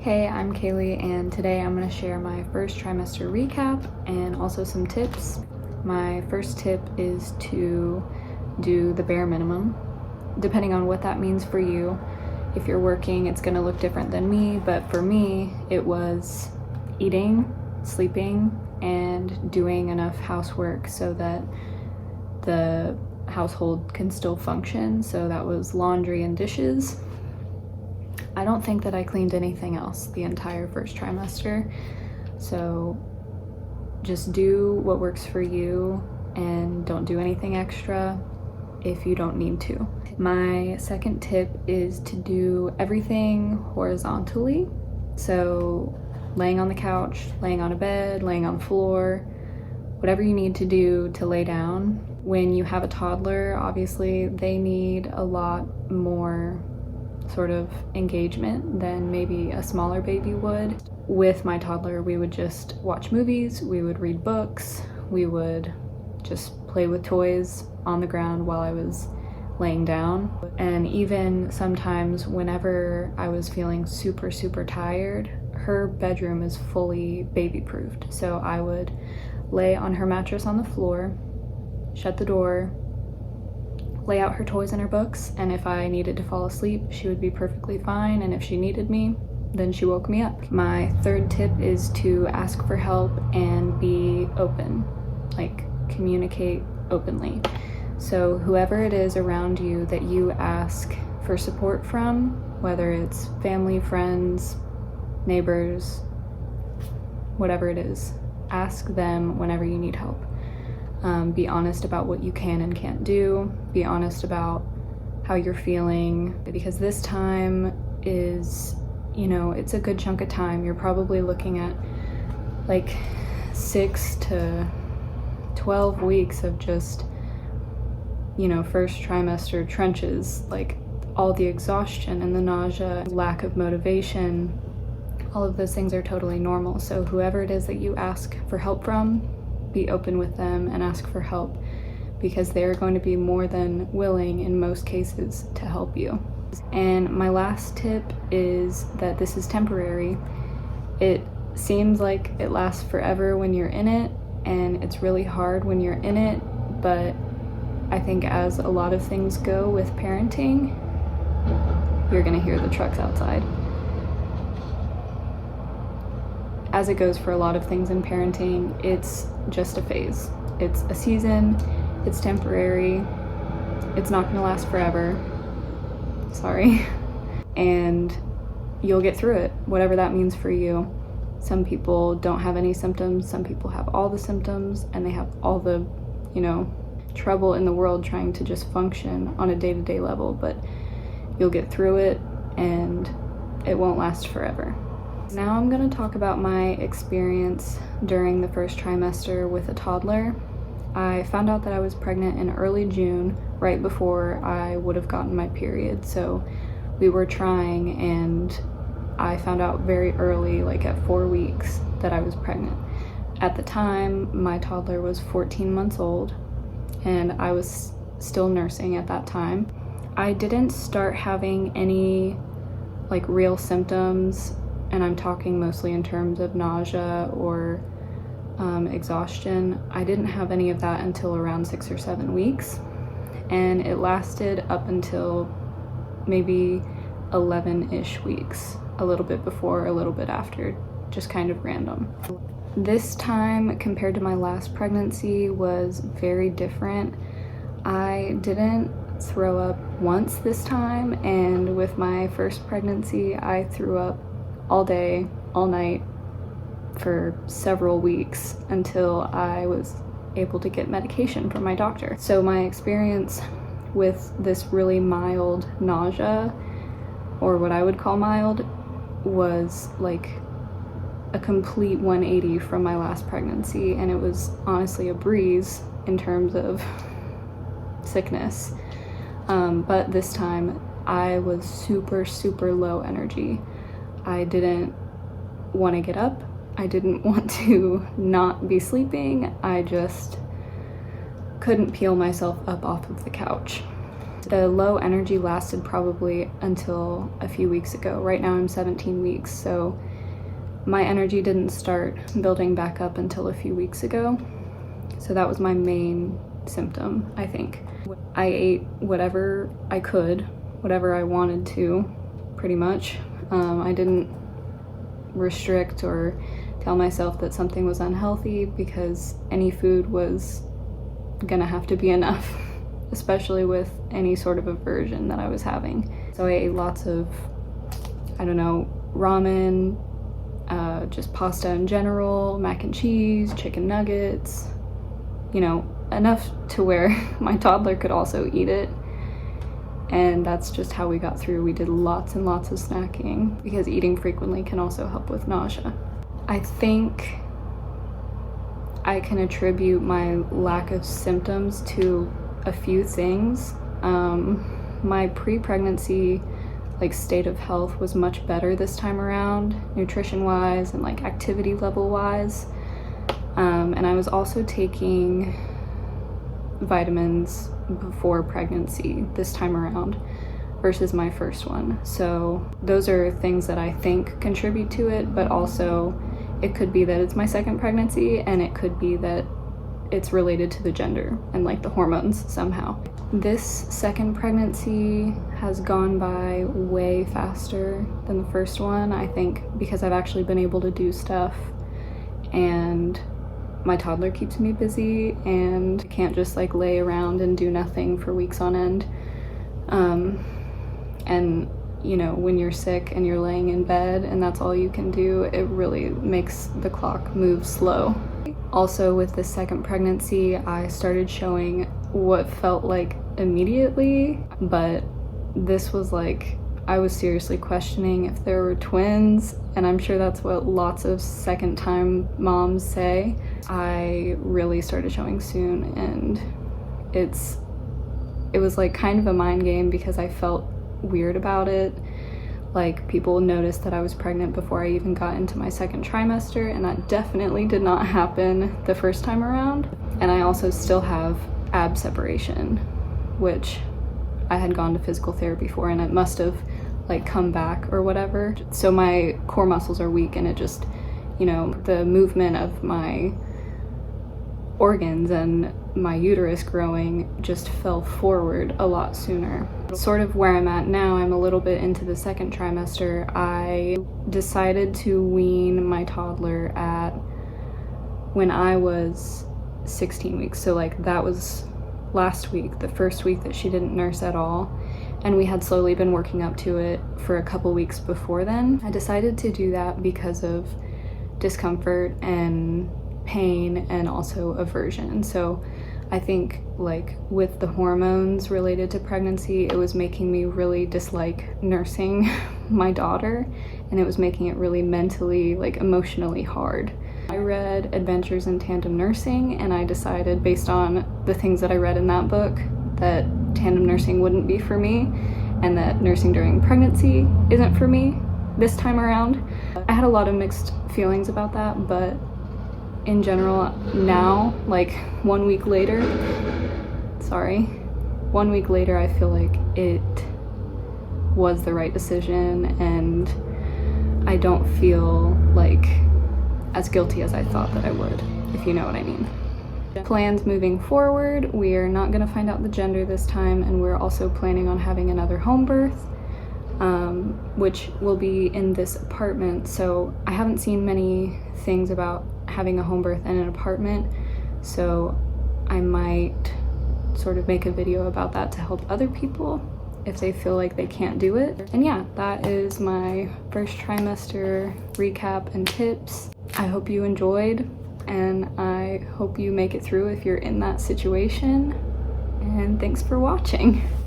Hey, I'm Kaylee, and today I'm going to share my first trimester recap and also some tips. My first tip is to do the bare minimum, depending on what that means for you. If you're working, it's going to look different than me, but for me, it was eating, sleeping, and doing enough housework so that the household can still function. So that was laundry and dishes. I don't think that I cleaned anything else the entire first trimester, so just do what works for you and don't do anything extra if you don't need to. My second tip is to do everything horizontally, so laying on the couch, laying on a bed, laying on the floor, whatever you need to do to lay down. When you have a toddler, obviously they need a lot more sort of engagement than maybe a smaller baby would. With my toddler, we would just watch movies, we would read books, we would just play with toys on the ground while I was laying down. And even sometimes whenever I was feeling super tired, her bedroom is fully baby-proofed. So I would lay on her mattress on the floor, shut the door, lay out her toys and her books, and if I needed to fall asleep, she would be perfectly fine, and if she needed me, then she woke me up. My third tip is to ask for help and be open, like communicate openly. So whoever it is around you that you ask for support from, whether it's family, friends, neighbors, whatever it is, ask them whenever you need help. Be honest about what you can and can't do. Be honest about how you're feeling, because this time is, it's a good chunk of time. You're probably looking at like 6 to 12 weeks of just, first trimester trenches, like all the exhaustion and the nausea, lack of motivation. All of those things are totally normal. So whoever it is that you ask for help from, be open with them and ask for help, because they're going to be more than willing in most cases to help you. And my last tip is that this is temporary. It seems like it lasts forever when you're in it, and it's really hard when you're in it, but I think as a lot of things go with parenting, you're gonna hear the trucks outside. As it goes for a lot of things in parenting, it's just a phase. It's a season, it's temporary, it's not gonna last forever, sorry, and you'll get through it, whatever that means for you. Some people don't have any symptoms, some people have all the symptoms, and they have all the, trouble in the world trying to just function on a day-to-day level, but you'll get through it and it won't last forever. Now I'm going to talk about my experience during the first trimester with a toddler. I found out that I was pregnant in early June, right before I would have gotten my period. So we were trying, and I found out very early, like at 4 weeks, that I was pregnant. At the time, my toddler was 14 months old, and I was still nursing at that time. I didn't start having any real symptoms, and I'm talking mostly in terms of nausea or exhaustion. I didn't have any of that until around 6 or 7 weeks, and it lasted up until maybe 11-ish weeks, a little bit before, a little bit after, just kind of random. This time compared to my last pregnancy was very different. I didn't throw up once this time, and with my first pregnancy I threw up all day, all night, for several weeks until I was able to get medication from my doctor. So my experience with this really mild nausea, or what I would call mild, was like a complete 180 from my last pregnancy, and it was honestly a breeze in terms of sickness. But this time I was super low energy. I didn't want to get up. I didn't want to not be sleeping. I just couldn't peel myself up off of the couch. The low energy lasted probably until a few weeks ago. Right now I'm 17 weeks, so my energy didn't start building back up until a few weeks ago. So that was my main symptom, I think. I ate whatever I could, whatever I wanted to, pretty much. I didn't restrict or tell myself that something was unhealthy, because any food was gonna have to be enough, especially with any sort of aversion that I was having. So I ate lots of, I don't know, ramen, just pasta in general, mac and cheese, chicken nuggets, you know, enough to where my toddler could also eat it. And that's just how we got through. We did lots and lots of snacking, because eating frequently can also help with nausea. I think I can attribute my lack of symptoms to a few things. My pre-pregnancy state of health was much better this time around, nutrition wise and activity level wise. And I was also taking vitamins before pregnancy this time around versus my first one. So those are things that I think contribute to it, but also it could be that it's my second pregnancy, and it could be that it's related to the gender and the hormones somehow. This second pregnancy has gone by way faster than the first one, I think, because I've actually been able to do stuff, and my toddler keeps me busy, and I can't just lay around and do nothing for weeks on end. And you know, when you're sick and you're laying in bed and that's all you can do, it really makes the clock move slow. Also, with the second pregnancy, I started showing what felt like immediately, but this was I was seriously questioning if there were twins, and I'm sure that's what lots of second-time moms say. I really started showing soon, and it was kind of a mind game, because I felt weird about it. People noticed that I was pregnant before I even got into my second trimester, and that definitely did not happen the first time around. And I also still have ab separation, which I had gone to physical therapy for, and it must have come back or whatever. So my core muscles are weak, and it just, you know, the movement of my organs and my uterus growing just fell forward a lot sooner. Sort of where I'm at now, I'm a little bit into the second trimester. I decided to wean my toddler at when I was 16 weeks. So that was last week, the first week that she didn't nurse at all. And we had slowly been working up to it for a couple weeks before then. I decided to do that because of discomfort and pain and also aversion. So I think with the hormones related to pregnancy, it was making me really dislike nursing my daughter, and it was making it really mentally, emotionally hard. I read Adventures in Tandem Nursing, and I decided, based on the things that I read in that book, that tandem nursing wouldn't be for me, and that nursing during pregnancy isn't for me this time around. I had a lot of mixed feelings about that, but in general now, 1 week later, I feel it was the right decision, and I don't feel as guilty as I thought that I would, if you know what I mean. Plans moving forward, we are not going to find out the gender this time, and we're also planning on having another home birth, which will be in this apartment. So I haven't seen many things about having a home birth in an apartment, so I might sort of make a video about that to help other people if they feel like they can't do it. And yeah, that is my first trimester recap and tips. I hope you enjoyed, and I hope you make it through if you're in that situation, and thanks for watching.